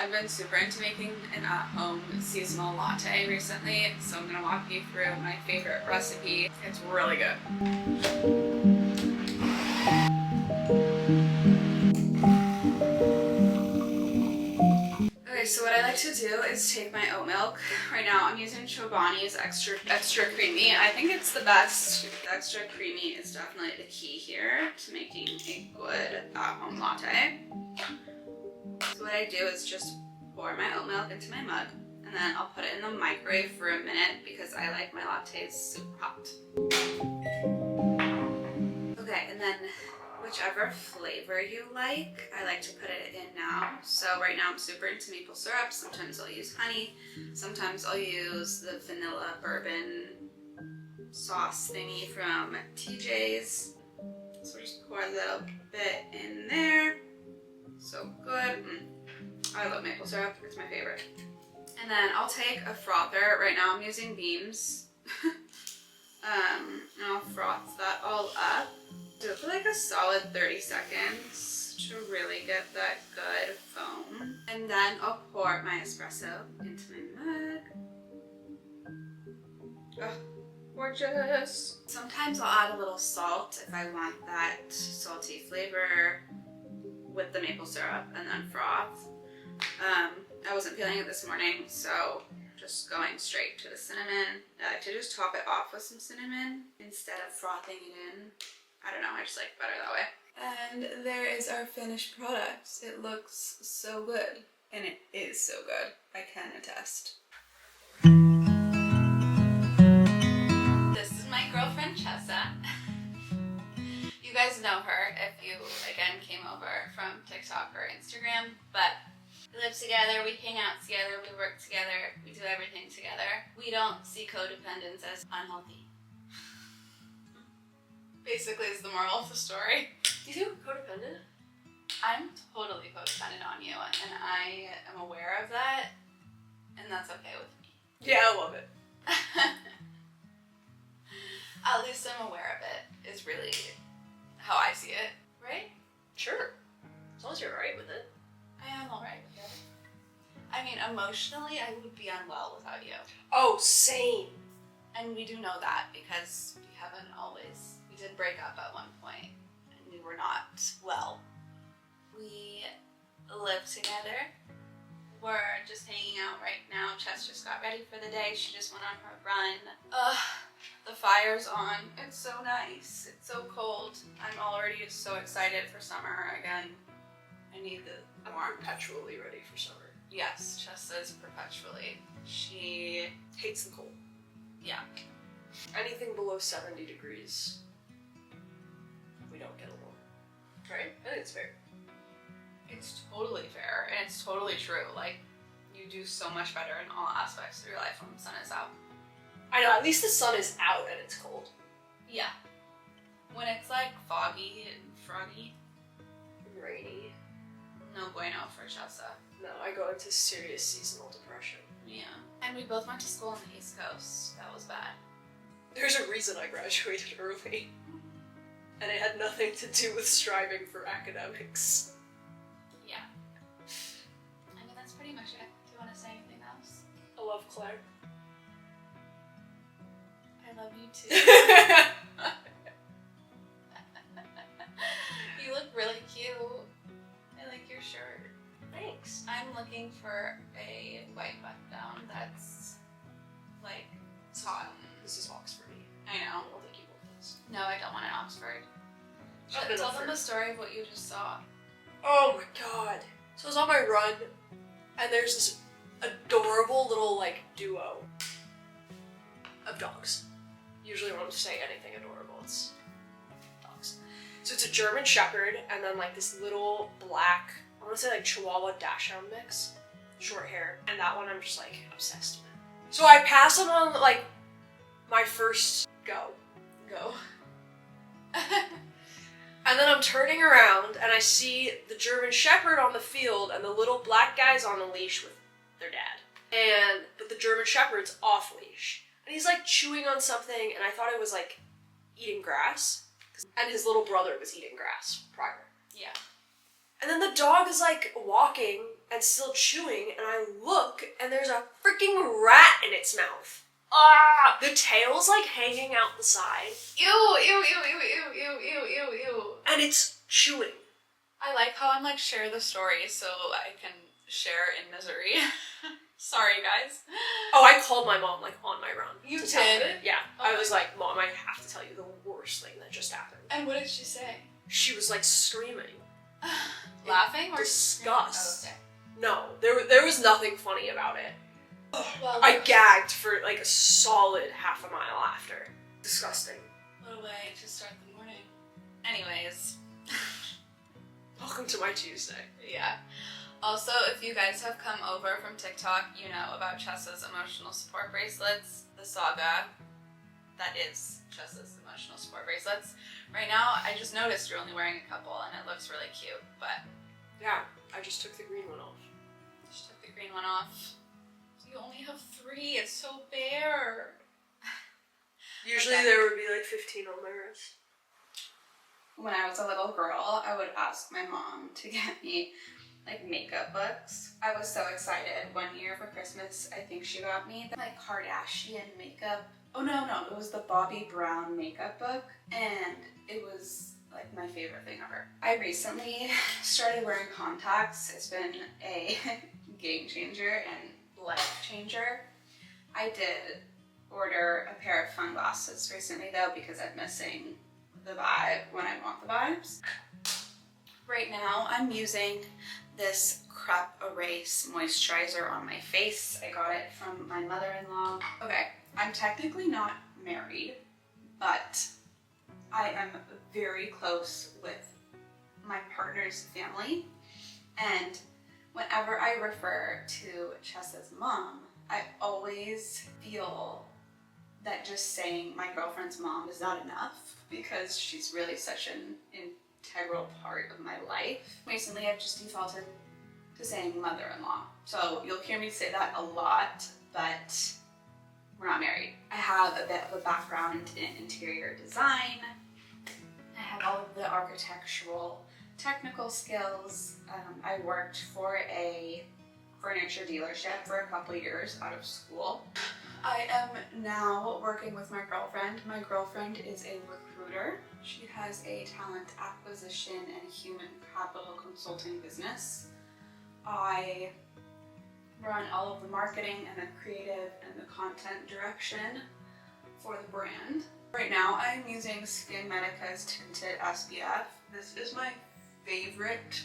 I've been super into making an at-home seasonal latte recently, so I'm going to walk you through my favorite recipe. It's really good. Okay, so what I like to do is take my oat milk. Right now I'm using Chobani's extra creamy. I think it's the best. Extra creamy is definitely the key here to making a good at-home latte. So what I do is just pour my oat milk into my mug, and then I'll put it in the microwave for a minute because I like my lattes super hot. Okay, and then whichever flavor you like, I like to put it in now. So right now I'm super into maple syrup. Sometimes I'll use honey. Sometimes I'll use the vanilla bourbon sauce thingy from TJ's. So just pour a little bit in there. So good. I love maple syrup. It's my favorite. And then I'll take a frother. Right now I'm using Beams. And I'll froth that all up. Do it for like a solid 30 seconds to really get that good foam. And then I'll pour my espresso into my mug. Oh, gorgeous. Sometimes I'll add a little salt if I want that salty flavor with the maple syrup, and then froth. I wasn't feeling it this morning, so just going straight to the cinnamon. I like to just top it off with some cinnamon instead of frothing it in. I don't know, I just like it better that way. And there is our finished product. It looks so good. And it is so good. I can attest. This is my girlfriend, Chessa. You guys know her if you, again, came over from TikTok or Instagram, but we live together, we hang out together, we work together, we do everything together. We don't see codependence as unhealthy. Basically is the moral of the story. You feel codependent? I'm totally codependent on you, and I am aware of that, and that's okay with me. Yeah, I love it. At least I'm aware of it, is really how I see it, right? Sure. As long as you're alright with it. I am alright with it. I mean, emotionally, I would be unwell without you. Oh, same. And we do know that because we haven't always... We did break up at one point, and we were not well. We live together. We're just hanging out right now. Chess just got ready for the day. She just went on her run. The fire's on. It's so nice. It's so cold. I'm already so excited for summer again. I need the warmth. I'm perpetually ready for summer. Yes, Chess says perpetually. She hates the cold. Yeah. Anything below 70 degrees, we don't get along. Right? I think it's fair. It's totally fair, and it's totally true. Like, you do so much better in all aspects of your life when the sun is out. I know, at least the sun is out and it's cold. Yeah. When it's like foggy and froggy. Rainy. No bueno for Chessa. No, I go into serious seasonal depression. Yeah. And we both went to school on the East Coast. That was bad. There's a reason I graduated early. And it had nothing to do with striving for academics. Yeah. I mean, that's pretty much it. Do you want to say anything else? I love Claire. I love you too. You look really cute. I like your shirt. Thanks. I'm looking for a white button down that's like cotton. This is Oxford-y. I know. I don't think you want this. No, I don't want an Oxford. But tell them the story of what you just saw. Oh my god. So I was on my run, and there's this adorable little, like, duo of dogs. Usually when I'm saying anything adorable, it's dogs. So it's a German Shepherd, and then, like, this little black, I want to say, like, Chihuahua Dachshund mix. Short hair. And that one I'm just, like, obsessed with. So I pass them on, like, my first go. And then I'm turning around and I see the German Shepherd on the field and the little black guy's on a leash with their dad. But the German Shepherd's off leash. And he's like chewing on something, and I thought it was like eating grass. And his little brother was eating grass prior. Yeah. And then the dog is like walking and still chewing, and I look, and there's a freaking rat in its mouth. Ah! The tail's like hanging out the side. Ew, ew, ew, ew, ew, ew, ew, ew, ew. And it's chewing. I like how I'm like, share the story so I can share in misery. Sorry, guys. Oh, I called my mom like on my run. You to tell her. did? Yeah. Oh. I was like, Mom, I have to tell you the worst thing that just happened. And what did she say? She was like screaming. Laughing or disgust. Oh, okay. No, there was nothing funny about it. Well, I gagged for like a solid half a mile after. Disgusting. what a way to start the morning. Anyways. Welcome to my Tuesday. Yeah. Also, if you guys have come over from TikTok, you know about Chessa's emotional support bracelets, the saga that is Chessa's emotional support bracelets. Right now, I just noticed you're only wearing a couple and it looks really cute, but Yeah, I just took the green one off. just took the green one off. You only have 3, it's so bare. Usually Okay. there would be like 15 on my wrist. When I was a little girl, I would ask my mom to get me like makeup books. I was so excited. One year for Christmas, I think she got me the like Kardashian makeup. Oh no, it was the Bobbi Brown makeup book, and it was like my favorite thing ever. I recently started wearing contacts. It's been a game changer and life changer. I did order a pair of fun glasses recently though because I'm missing the vibe when I want the vibes. Right now I'm using this Crep Erase moisturizer on my face. I got it from my mother-in-law. Okay, I'm technically not married, but I am very close with my partner's family, and whenever I refer to Chessa's mom, I always feel that just saying my girlfriend's mom is not enough because she's really such an integral part of my life. Recently, I've just defaulted to saying mother-in-law. So you'll hear me say that a lot, but we're not married. I have a bit of a background in interior design. I have all of the architectural technical skills. I worked for a furniture dealership for a couple years out of school. I am now working with my girlfriend. My girlfriend is a recruiter. She has a talent acquisition and human capital consulting business. I run all of the marketing and the creative and the content direction for the brand. Right now I'm using Skin Medica's Tinted SPF. This is my favorite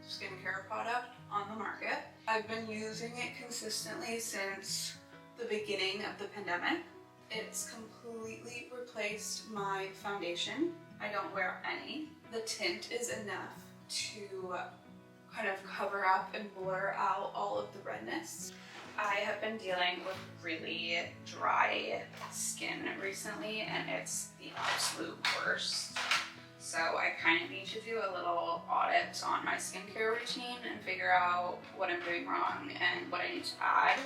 skincare product on the market. I've been using it consistently since the beginning of the pandemic. It's completely replaced my foundation. I don't wear any. The tint is enough to kind of cover up and blur out all of the redness. I have been dealing with really dry skin recently and it's the absolute worst. So I kind of need to do a little audit on my skincare routine and figure out what I'm doing wrong and what I need to add.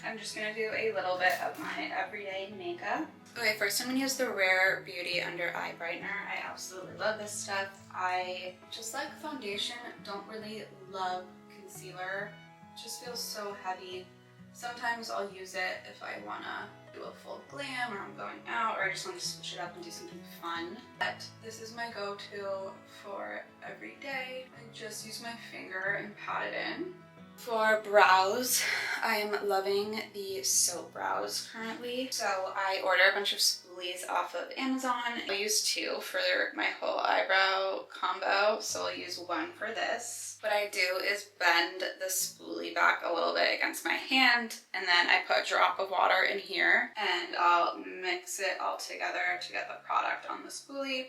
I'm just gonna do a little bit of my everyday makeup. Okay, first I'm gonna use the Rare Beauty Under Eye Brightener. I absolutely love this stuff. I just like foundation, don't really love concealer. It just feels so heavy. Sometimes I'll use it if I wanna do a full glam or I'm going out or I just want to switch it up and do something fun. But this is my go-to for every day. I just use my finger and pat it in. For brows, I am loving the soap brows currently. So I order a bunch of spoolies off of Amazon. I use 2 for my whole eyebrow combo, so I'll use 1 for this. What I do is bend the spoolie back a little bit against my hand, and then I put a drop of water in here, and I'll mix it all together to get the product on the spoolie.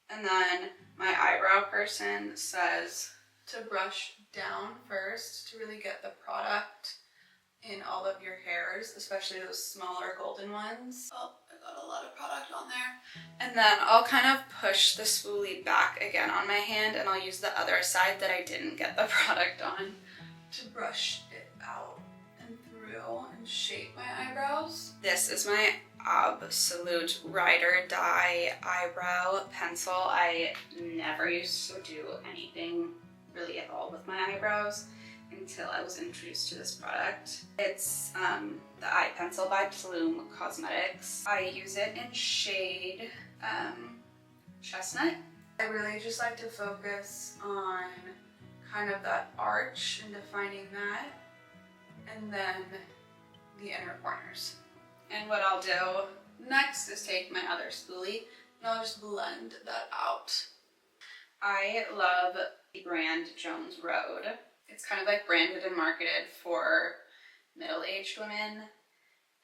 And then my eyebrow person says to brush down first to really get the product in all of your hairs, especially those smaller golden ones. Oh, I got a lot of product on there. And then I'll kind of push the spoolie back again on my hand and I'll use the other side that I didn't get the product on to brush it out and through and shape my eyebrows. This is my absolute ride or die eyebrow pencil. I never used to do anything really at all with my eyebrows until I was introduced to this product. It's the eye pencil by Plume Cosmetics. I use it in shade Chestnut. I really just like to focus on kind of that arch and defining that, and then the inner corners. And what I'll do next is take my other spoolie and I'll just blend that out. I love the brand Jones Road. It's kind of like branded and marketed for middle-aged women,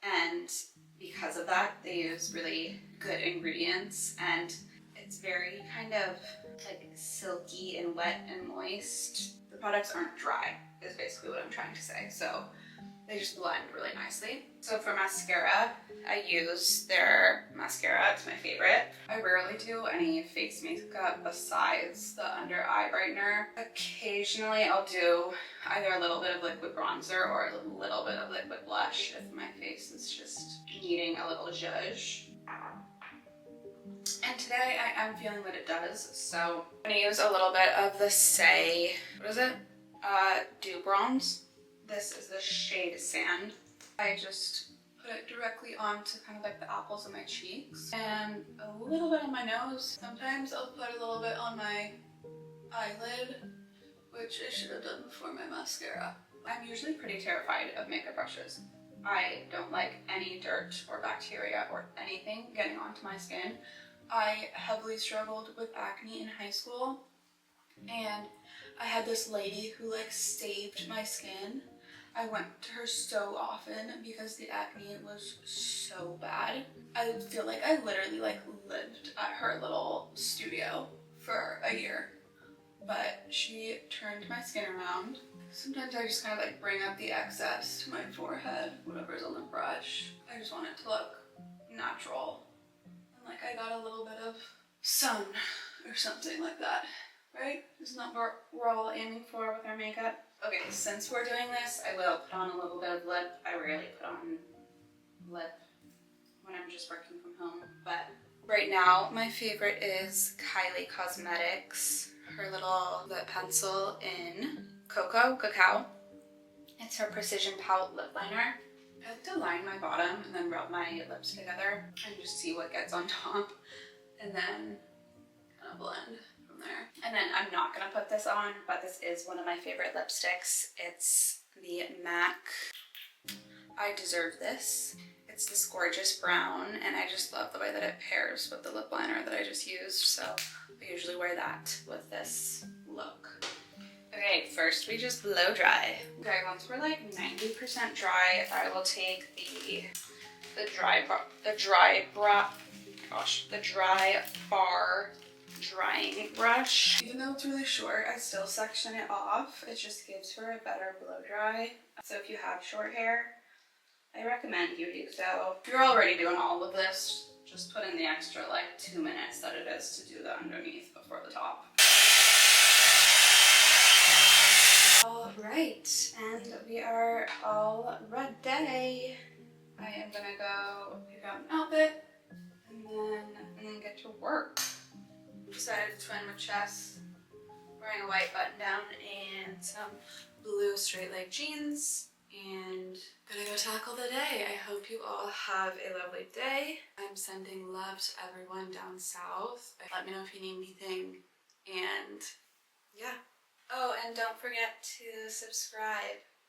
and because of that they use really good ingredients, and it's very kind of like silky and wet and moist. The products aren't dry is basically what I'm trying to say, so they just blend really nicely. So for mascara, I use their mascara. It's my favorite. I rarely do any face makeup besides the under eye brightener. Occasionally I'll do either a little bit of liquid bronzer or a little bit of liquid blush if my face is just needing a little zhuzh. And today I am feeling that it does, so I'm gonna use a little bit of the Say, what is it? Dew Bronze. This is the shade Sand. I just put it directly onto kind of like the apples of my cheeks and a little bit on my nose. Sometimes I'll put a little bit on my eyelid, which I should have done before my mascara. I'm usually pretty terrified of makeup brushes. I don't like any dirt or bacteria or anything getting onto my skin. I heavily struggled with acne in high school, and I had this lady who like saved my skin. I went to her so often because the acne was so bad. I feel like I literally like lived at her little studio for a year, but she turned my skin around. Sometimes I just kind of like bring up the excess to my forehead, whatever's on the brush. I just want it to look natural. And like I got a little bit of sun or something like that, right? Isn't that what we're all aiming for with our makeup? Okay, since we're doing this, I will put on a little bit of lip. I rarely put on lip when I'm just working from home, but right now my favorite is Kylie Cosmetics, her little lip pencil in Cacao. It's her Precision Palette Lip Liner. I like to line my bottom and then rub my lips together and just see what gets on top, and then kind of blend from there. And then I'm not gonna put this on, but this is one of my favorite lipsticks. It's the MAC I Deserve This. It's this gorgeous brown, and I just love the way that it pairs with the lip liner that I just used, so I usually wear that with this look. Okay, first we just blow dry. Okay, once we're like 90% dry, I will take the dry bar drying brush. Even though it's really short, I still section it off. It just gives her a better blow dry. So if you have short hair, I recommend you do so. If you're already doing all of this, just put in the extra like 2 minutes that it is to do the underneath before the top. All right, and we are all ready. I am gonna go pick out an outfit and then get to work. Decided to twin with Chess, wearing a white button down and some blue straight leg jeans, and gonna go tackle the day. I hope you all have a lovely day. I'm sending love to everyone down south. Let me know if you need anything, and yeah. Oh, and don't forget to subscribe.